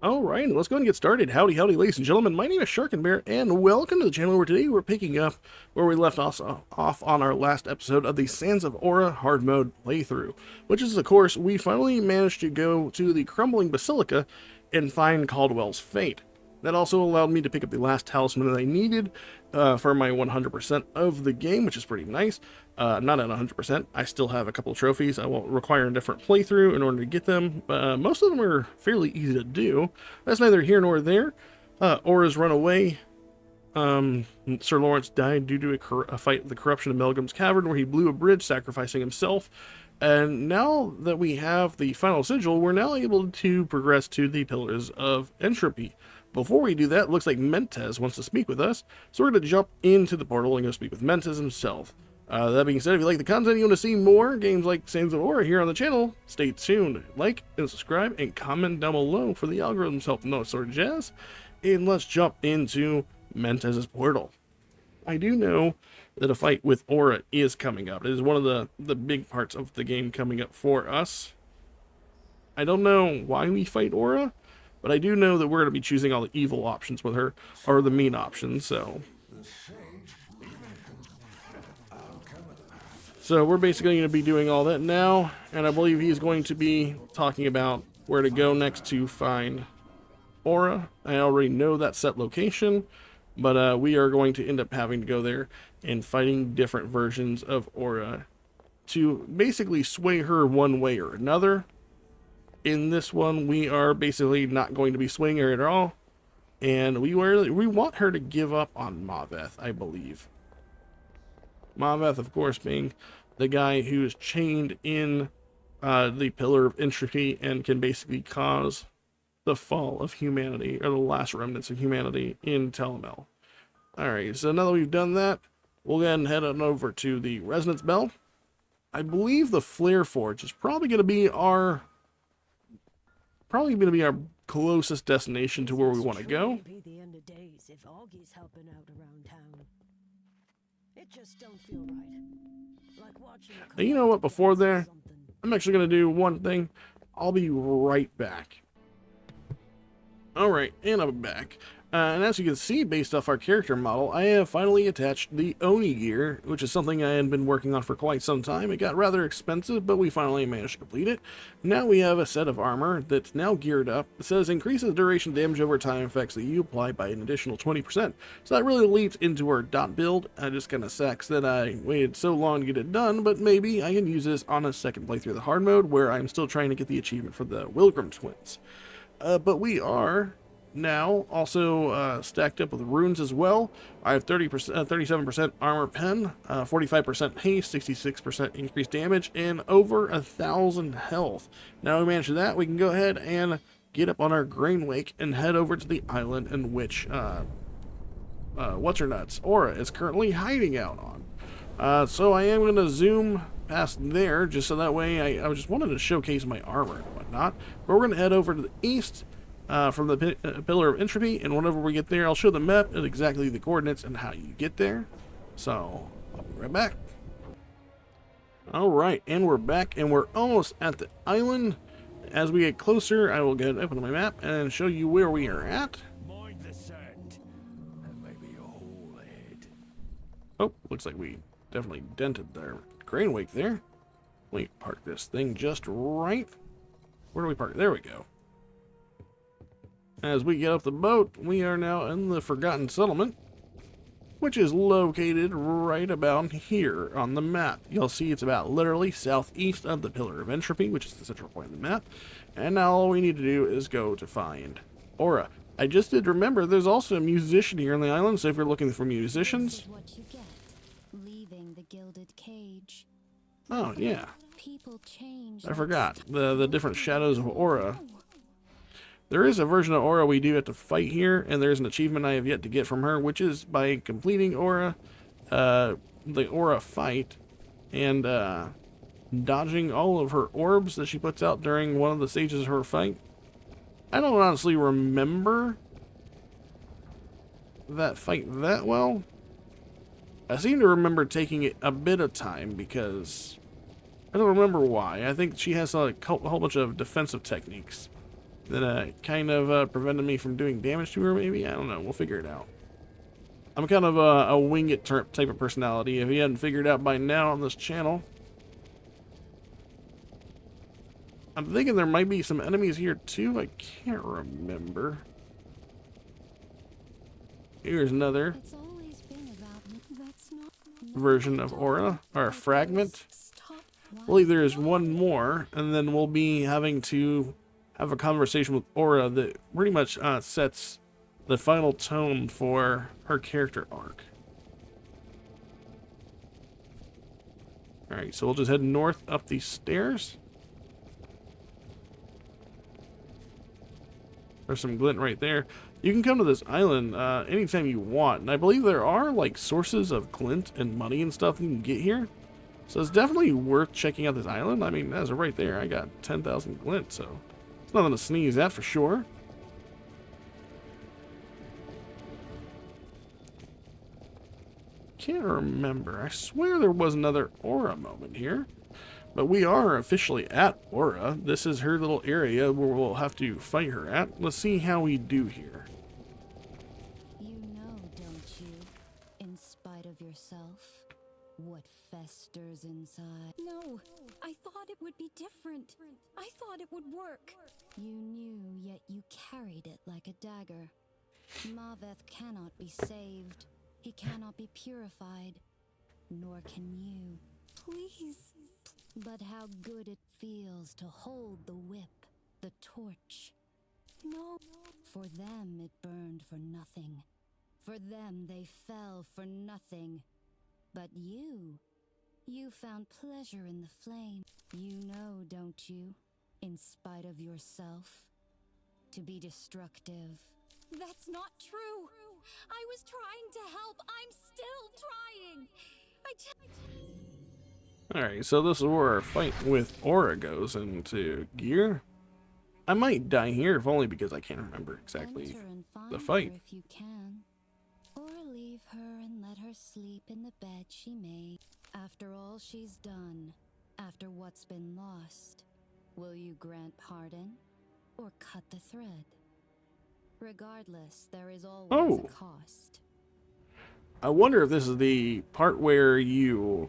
Alright, let's go and get started. Howdy, howdy, ladies and gentlemen. My name is Sharkinbear, and welcome to the channel where today we're picking up where we left off on our last episode of the Sands of Aura hard mode playthrough, which is, of course, we finally managed to go to the crumbling basilica and find Caldwell's fate. That also allowed me to pick up the last talisman that I needed for my 100% of the game, which is pretty nice. Not at 100%. I still have a couple of trophies. I will require a different playthrough in order to get them. Most of them are fairly easy to do. That's neither here nor there. Aura's run away. Sir Lawrence died due to a fight with the corruption of Melgram's Cavern, where he blew a bridge, sacrificing himself. And now that we have the final sigil, we're now able to progress to the Pillars of Entropy. Before we do that, it looks like Mentes wants to speak with us, so we're going to jump into the portal and go speak with Mentes himself. That being said, if you like the content, you want to see more games like Sands of Aura here on the channel, stay tuned. Like and subscribe and comment down below for the algorithms help know sort of jazz. And let's jump into Mentes' portal. I do know that a fight with Aura is coming up. It is one of the big parts of the game coming up for us. I don't know why we fight Aura, but I do know that we're going to be choosing all the evil options with her, or the mean options, so we're basically going to be doing all that now, and I believe he's going to be talking about where to go next to find Aura. I already know that set location, but we are going to end up having to go there and fighting different versions of Aura to basically sway her one way or another. In this one, we are basically not going to be swaying her at all, and we want her to give up on Maveth, I believe. Maveth, of course, being the guy who is chained in the Pillar of Entropy and can basically cause the fall of humanity, or the last remnants of humanity in Telemel. Alright, so now that we've done that, we'll go ahead and head on over to the Resonance Bell. I believe the Flare Forge is probably going to be our closest destination to where we want to go. Be the end of days if Augie's helping out around town. It just don't feel right. Like watching Now, you know what, before there, I'm actually going to do one thing. I'll be right back. Alright, and I'm back. And as you can see, based off our character model, I have finally attached the Oni gear, which is something I had been working on for quite some time. It got rather expensive, but we finally managed to complete it. Now we have a set of armor that's now geared up. It says increases duration damage over time effects that you apply by an additional 20%. So that really leads into our dot build. I just kind of sucks that I waited so long to get it done, but maybe I can use this on a second playthrough of the hard mode, where I'm still trying to get the achievement for the Wilgrim twins. But we are now also stacked up with runes as well. I have 37% armor pen, 45% haste, 66% increased damage, and over 1,000 health. Now we managed that, we can go ahead and get up on our grain wake and head over to the island in which what's her nuts Aura is currently hiding out on. So I am going to zoom past there, just so that way I just wanted to showcase my armor and whatnot. But we're going to head over to the east from the Pillar of Entropy, and whenever we get there, I'll show the map and exactly the coordinates and how you get there. So I'll be right back. Alright, and we're back, and we're almost at the island. As we get closer, I will get open my map and show you where we are at. Mind the sand. That may be a hole ahead. Oh, looks like we definitely dented their grain wake there. Let me park this thing just right. Where do we park? There we go. As we get off the boat, we are now in the Forgotten Settlement, which is located right about here on the map. You'll see it's about literally southeast of the Pillar of Entropy, which is the central point of the map. And now all we need to do is go to find Aura. I just did remember there's also a musician here on the island, so if you're looking for musicians... This is what you get, leaving the gilded cage. Oh, yeah. People change. I forgot. The different shadows of Aura. There is a version of Aura we do have to fight here, and there's an achievement I have yet to get from her, which is by completing Aura, the Aura fight, and dodging all of her orbs that she puts out during one of the stages of her fight. I don't honestly remember that fight that well. I seem to remember taking it a bit of time because I don't remember why. I think she has a whole bunch of defensive techniques. that kind of prevented me from doing damage to her, maybe? I don't know. We'll figure it out. I'm kind of a wing it type of personality, if you hadn't figured out by now on this channel. I'm thinking there might be some enemies here too. I can't remember. Here's another It's always been about that's not version of aura, or a fragment. Stop. I believe there is one more, and then we'll be having to have a conversation with Aura that pretty much sets the final tone for her character arc. Alright, so we'll just head north up these stairs. There's some glint right there. You can come to this island anytime you want, and I believe there are like sources of glint and money and stuff you can get here. So it's definitely worth checking out this island. I mean, as of right there, I got 10,000 glint, so it's nothing to sneeze at for sure. Can't remember. I swear there was another Aura moment here. But we are officially at Aura. This is her little area where we'll have to fight her at. Let's see how we do here. You know, don't you? In spite of yourself, what festers inside. No, I thought it would be different. I thought it would work. You knew, yet you carried it like a dagger. Maveth cannot be saved. He cannot be purified. Nor can you. Please. But how good it feels to hold the whip, the torch. No. For them it burned for nothing. For them they fell for nothing. But you found pleasure in the flame. You know, don't you, in spite of yourself, to be destructive. That's not true. I was trying to help. I'm still trying. Alright, so this is where our fight with Aura goes into gear. I might die here, if only because I can't remember exactly Enter and find the fight. her if you can. Or leave her and let her sleep in the bed she made. After all she's done, after what's been lost, will you grant pardon or cut the thread? Regardless, there is always a cost. I wonder if this is the part where you...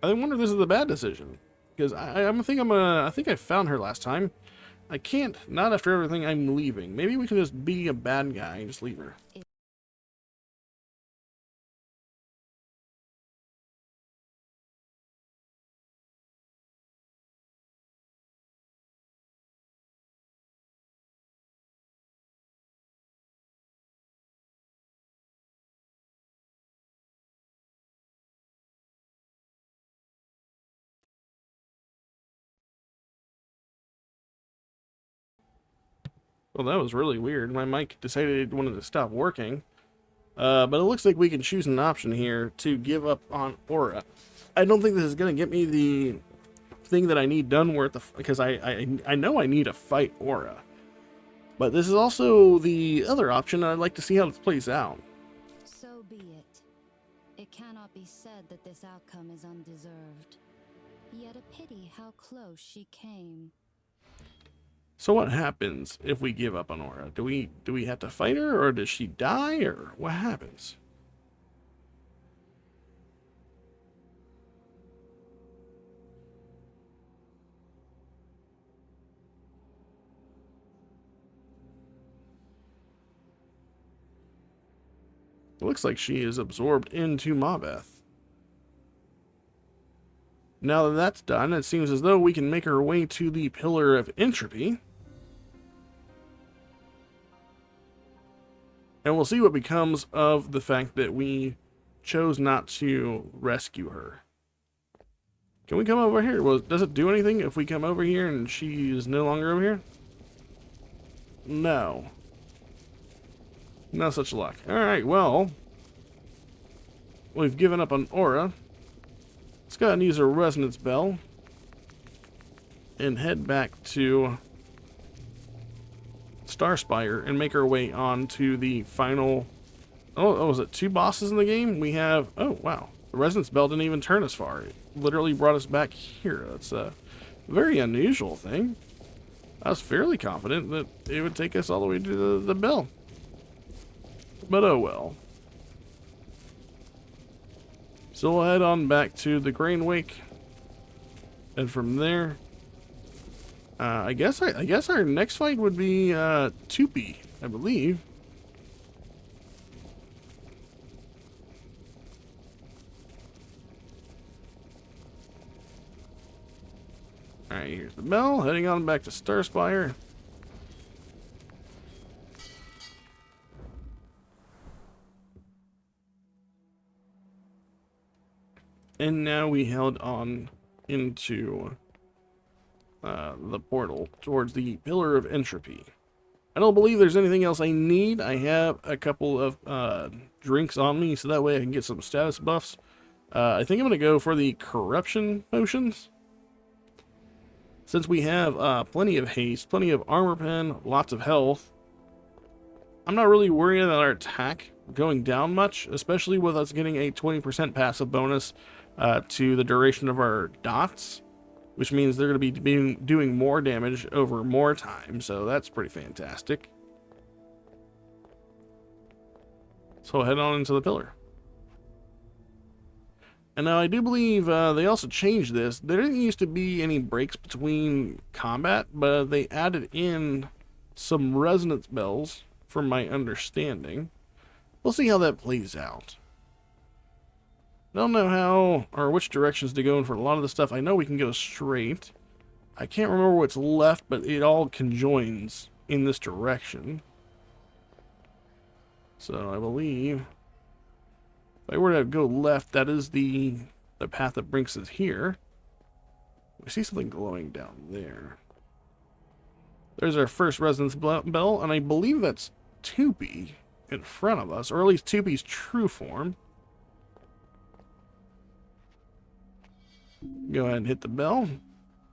I wonder if this is the bad decision. Because I think I found her last time. I can't, not after everything I'm leaving. Maybe we can just be a bad guy and just leave her. Well, that was really weird. My mic decided it wanted to stop working. But it looks like we can choose an option here to give up on Aura. I don't think this is going to get me the thing that I need done because I know I need to fight Aura. But this is also the other option, and I'd like to see how this plays out. So be it. It cannot be said that this outcome is undeserved. Yet a pity how close she came. So what happens if we give up on Aura? Do we have to fight her, or does she die, or what happens? It looks like she is absorbed into Maveth. Now that that's done, it seems as though we can make our way to the Pillar of Entropy. And we'll see what becomes of the fact that we chose not to rescue her. Can we come over here? Well, does it do anything if we come over here and she is no longer over here? No. No such luck. Alright, well, we've given up on Aura. Let's go ahead and use a resonance bell and head back to Starspire and make our way on to the final... Oh, was it 2 bosses in the game? We have... Oh, wow. The resonance bell didn't even turn us far. It literally brought us back here. That's a very unusual thing. I was fairly confident that it would take us all the way to the bell. But oh well. So we'll head on back to the grain wake. And from there, I guess our next fight would be Tupi, I believe. Alright, here's the bell. Heading on back to Starspire. And now we head on into the portal towards the Pillar of Entropy. I don't believe there's anything else I need. I have a couple of drinks on me, so that way I can get some status buffs. I think I'm going to go for the Corruption Potions. Since we have plenty of haste, plenty of armor pen, lots of health, I'm not really worried about our attack going down much, especially with us getting a 20% passive bonus to the duration of our dots, which means they're going to be doing more damage over more time, so that's pretty fantastic. So we'll head on into the pillar. And now I do believe they also changed this. There didn't used to be any breaks between combat, but they added in some resonance bells, from my understanding. We'll see how that plays out. I don't know how or which directions to go in for a lot of the stuff. I know we can go straight. I can't remember what's left, but it all conjoins in this direction. So I believe if I were to go left, that is the path that brings us here. We see something glowing down there. There's our first resonance bell, and I believe that's Tupi in front of us, or at least Tupi's true form. Go ahead and hit the bell. I'm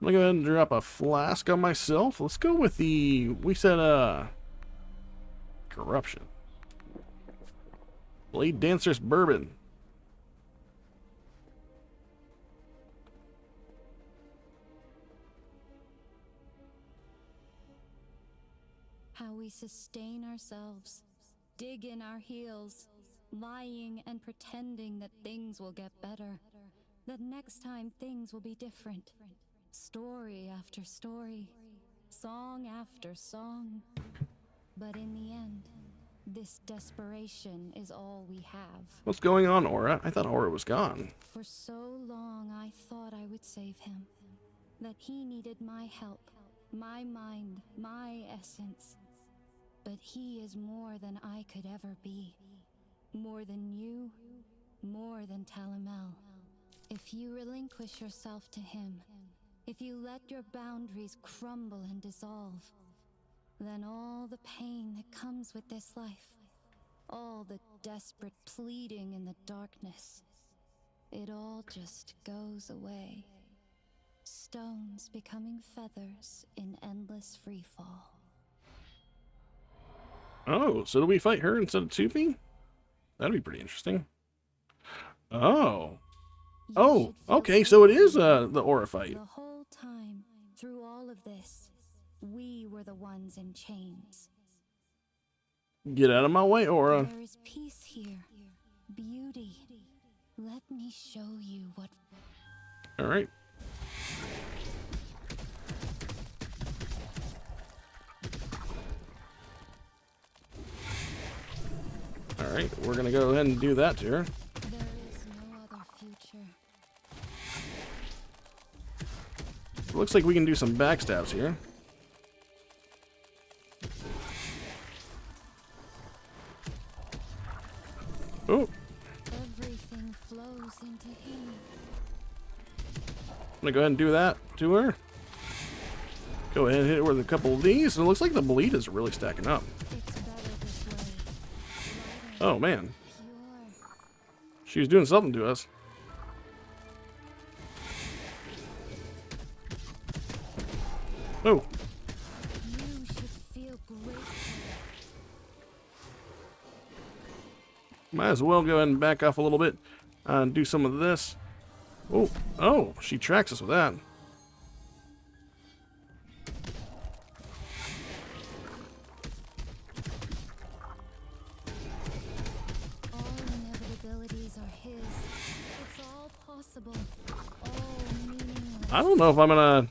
gonna go ahead and drop a flask on myself. Let's go with the, we said, Corruption. Blade Dancer's Bourbon. How we sustain ourselves, dig in our heels, lying and pretending that things will get better, that next time things will be different. Story after story, song after song. But in the end, this desperation is all we have. What's going on, Aura? I thought Aura was gone. For so long I thought I would save him, that he needed my help, my mind, my essence. But he is more than I could ever be. More than you, more than Talamel. If you relinquish yourself to him, if you let your boundaries crumble and dissolve, then all the pain that comes with this life, all the desperate pleading in the darkness, it all just goes away. Stones becoming feathers in endless freefall. Oh, so do we fight her instead of Tupi? That'd be pretty interesting. Oh. Oh, okay, so it is the Aura fight. The whole time, through all of this, we were the ones in chains. Get out of my way, Aura. There is peace here, beauty. Let me show you what... Alright. Alright, we're gonna go ahead and do that to her. There is no other future. Looks like we can do some backstabs here. Oh, Everything flows into him. I'm gonna go ahead and do that to her. Go ahead and hit her with a couple of these. And it looks like the bleed is really stacking up. It's better this way. Oh, man. Pure. She was doing something to us. Oh, You should feel grateful. might as well go ahead and back off a little bit and do some of this. Oh, she tracks us with that. I don't know if I'm gonna...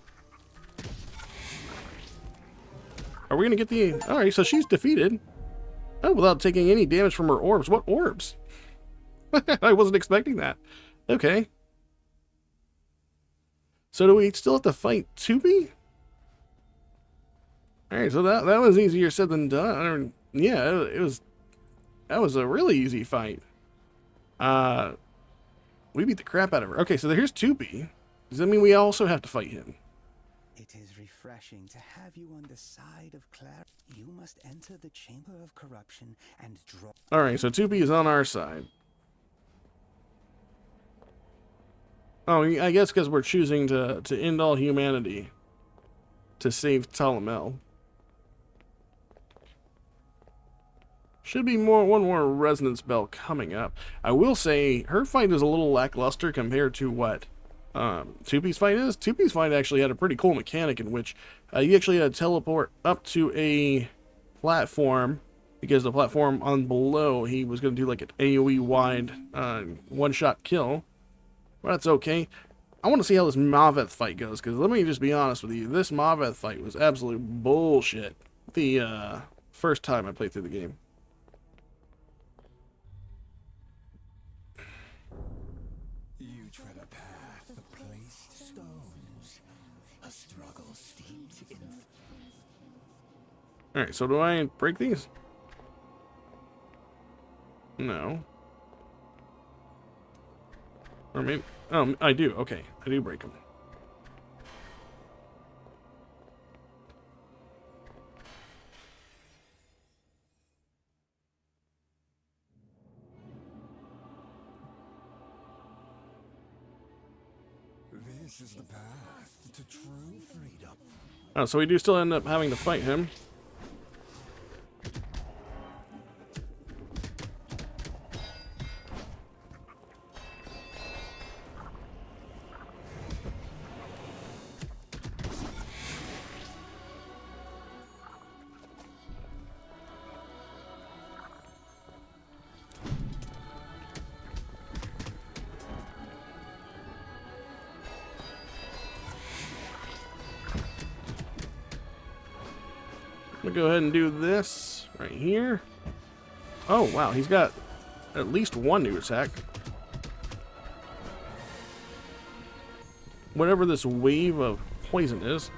Are we gonna get the... Alright, so she's defeated. Oh, without taking any damage from her orbs. What orbs? I wasn't expecting that. Okay. So do we still have to fight Tupi? Alright, so that was easier said than done. Yeah, it was... That was a really easy fight. We beat the crap out of her. Okay, so here's Tupi. Does that mean we also have to fight him? It is refreshing to have you on the side of clarity. You must enter the chamber of corruption and draw. Alright, so Tupi is on our side. Oh, I guess because we're choosing to end all humanity to save Ptolemel. Should be one more resonance bell coming up. I will say her fight is a little lackluster compared to what Tupi's fight is. Tupi's fight actually had a pretty cool mechanic in which you actually had to teleport up to a platform, because the platform on below he was going to do like an AoE wide one-shot kill. But that's okay. I want to see how this Maveth fight goes, because let me just be honest with you, this Maveth fight was absolute bullshit the first time I played through the game. You tread a path of placed stones, a struggle steeped in... Alright, so do I break these? No. Or maybe... Oh, I do. Okay, I do break them. This is the path to true freedom. Oh, so we do still end up having to fight him. I'm gonna go ahead and do this right here. Oh, wow, he's got at least one new attack. Whatever this wave of poison is.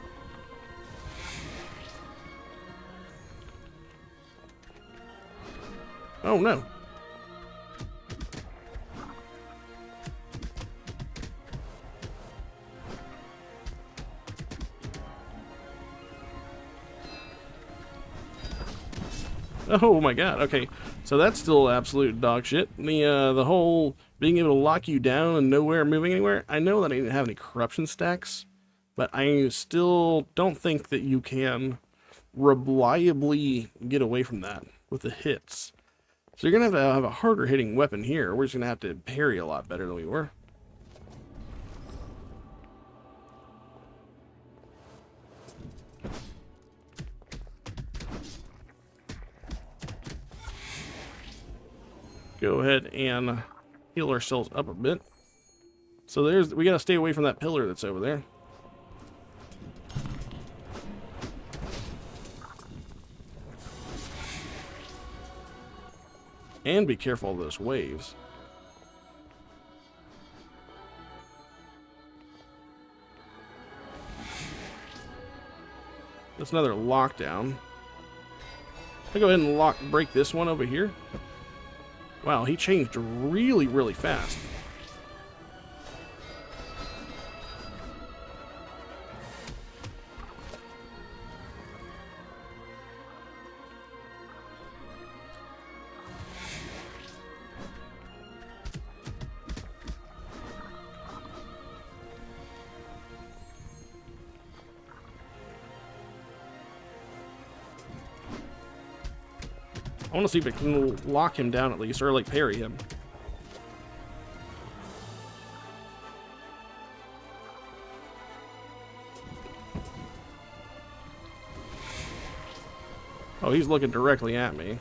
Oh, no. Oh my god, okay. So that's still absolute dog shit. The whole being able to lock you down and nowhere moving anywhere. I know that I didn't have any corruption stacks, but I still don't think that you can reliably get away from that with the hits. So you're going to have a harder hitting weapon here. We're just going to have to parry a lot better than we were. Go ahead and heal ourselves up a bit. So we gotta stay away from that pillar that's over there. And be careful of those waves. That's another lockdown. I'll go ahead and break this one over here. Wow, he changed really, really fast. I want to see if it can lock him down at least, or like parry him. Oh, he's looking directly at me.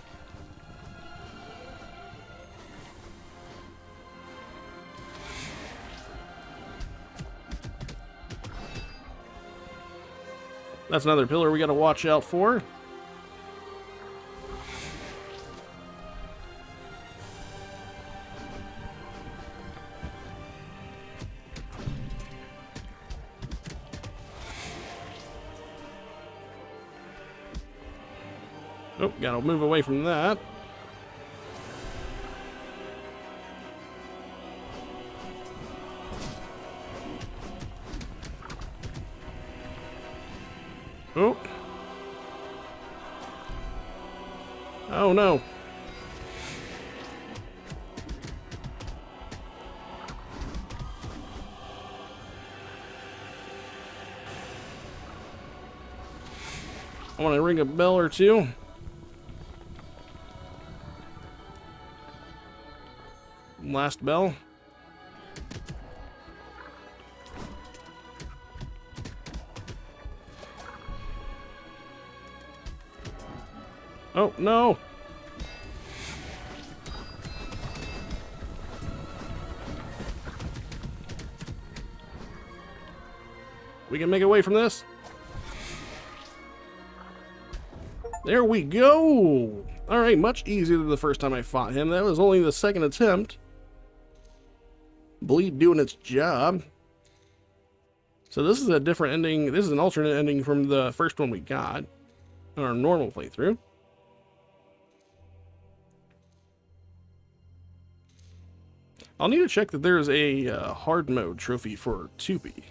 That's another pillar we got to watch out for. Oh, gotta move away from that. Oh. Oh no. I want to ring a bell or two. Last bell. Oh, no. We can make away from this. There we go. All right, much easier than the first time I fought him. That was only the second attempt. Bleed doing its job. So this is a different ending. This is an alternate ending from the first one we got on our normal playthrough. I'll need to check that there's a hard mode trophy for 2B.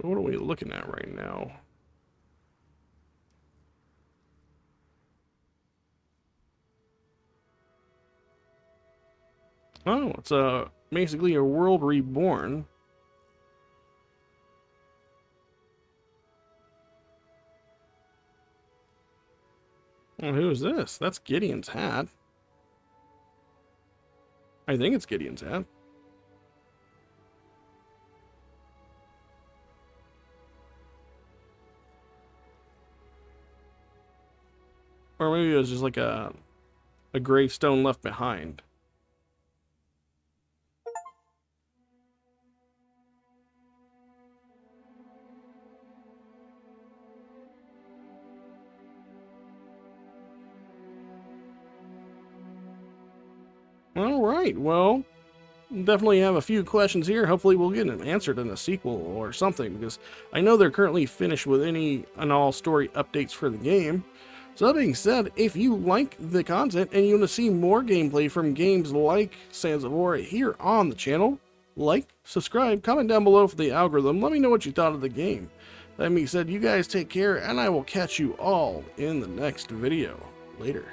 What are we looking at right now? Oh, it's basically a world reborn. Well, who is this? That's Gideon's hat. I think it's Gideon's hat. Or maybe it was just like a gravestone left behind. All right, well, definitely have a few questions here. Hopefully we'll get an answered in a sequel or something, because I know they're currently finished with any and all story updates for the game. So that being said, if you like the content and you want to see more gameplay from games like Sands of Aura here on the channel, like, subscribe, comment down below for the algorithm. Let me know what you thought of the game. That being said, you guys take care, and I will catch you all in the next video. Later.